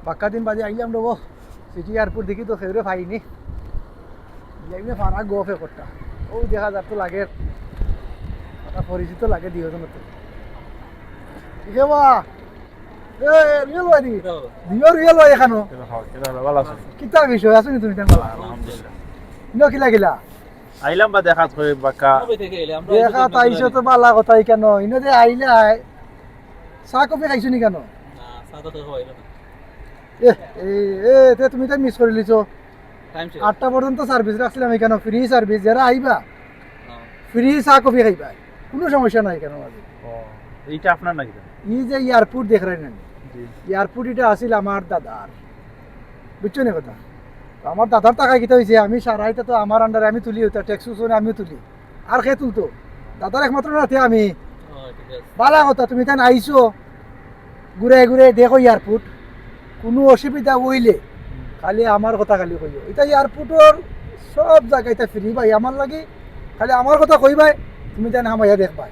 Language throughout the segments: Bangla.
পাক্কা দিন বাজে আইলাম দেবো সিটি এয়ারপোর্ট দেখি তো খেউরে পাইনি যাইলে ফারা গোফে করতা ও দেখা যার তো লাগে পরিচিত লাগে দিওজন তো ঠিক আছে বা এ রিয়েল ওয়াদি দিও রিয়েল ওয়াই এখানো ভালো আছে কিতা বিষয় আছে নি তুমি তেমন আলহামদুলিল্লাহ ইনো কি লাগিলা আইলাম বা দেখাত কই বাকা দেখা তাইছো তো বালা কথাই কেন ইনো যে আইলে চা কফি খাইছো নি কেন এ এ তে তুমি তো মিস করে লিছো 8টা পর্যন্ত সার্ভিস রাখছিলাম এখানে ফ্রি সার্ভিস যারা আইবা ফ্রি চা কফি খাইবা কোনো সমস্যা নাই কেন মাঝে এইটা আপনার নাকি এই যে এয়ারপোর্ট দেখ রাই না জি এয়ারপোর্ট এটা আসিল আমার দাদার বুঝছো না কথা তো আমার দাদার টাকা কিতা হয়েছে আমি সারাইতে তো আমার আন্ডারে আমি তুলি ওটা ট্যাক্স উসনে আমিও তুলি আর খেয়ে তুলতো দাদার একমাত্র নাতে আমি বালা কথা তুমি তাই আইছো ঘুরে ঘুরে দেখো এয়ারপোর্ট কোনো অসুবিধা হইলে খালি আমার কথা খালি কইও এটা এয়ারপোর্টর সব জায়গায় এটা ফ্রি ভাই আমার লাগে খালি আমার কথা কইবাই তুমি তাই হামাইয়া দেখবাই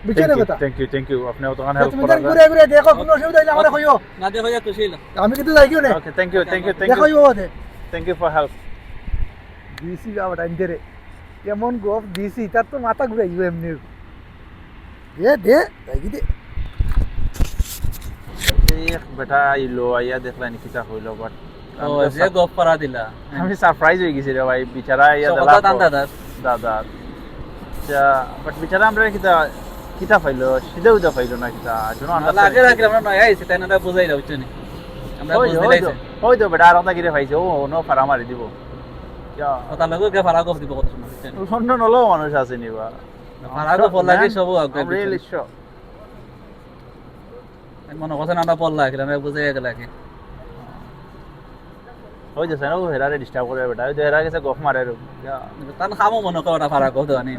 বুঝছো না কথা থ্যাংক ইউ আপনি অতখানি হেল্প তুমি করার তাই ঘুরে ঘুরে দেখো কোনো অসুবিধা হইলে আমার কইও না দেখো যা খুশি হইলাম আমি কিন্তু যাইও না ওকে থ্যাংক ইউ দেখো ওতে থ্যাংক ইউ ফর হেল্প দিছি বাবা ইন্টারে কেমন গপ দিছি তার তো মাথা ঘুরাইব এমনি দে তাই দে বেটা আইলো আইয়া দেখলানি কিতা হইলো বাট ও যে গপ করা দিলা আমি সারপ্রাইজ হয়ে গেছি রে ভাই বিচারা আইয়া কথা দান দাদা বাট বিচারা আমরা কিতা কিতা পাইলো সিধা পাইলো না কিতা জন্য লাগে রাখলাম আমরা নয় আইছে তাই না বুঝাই দাও বুঝছনি আমরা বুঝতে লাইছে ওই তো বেটা আর ওটা গিরে পাইছে ও নো ফারা মারি দিব কথা লাগো কে ফারা গপ দিব কথা শুনো বুঝছনি সন্ন্য নলো মানুষ আছে নিবা ফারা গপ লাগে সব আগে রিয়েলি শিওর মনে কথা না পড়লা রাখলাম বুঝাই গেল আগে ওই যে সেনা হেরারে ডিস্টার্ব করে বেটা ওই যে হেরা গেছে গফ মারে তান খামো মনে করে ফারা গপ দেওয়া নেই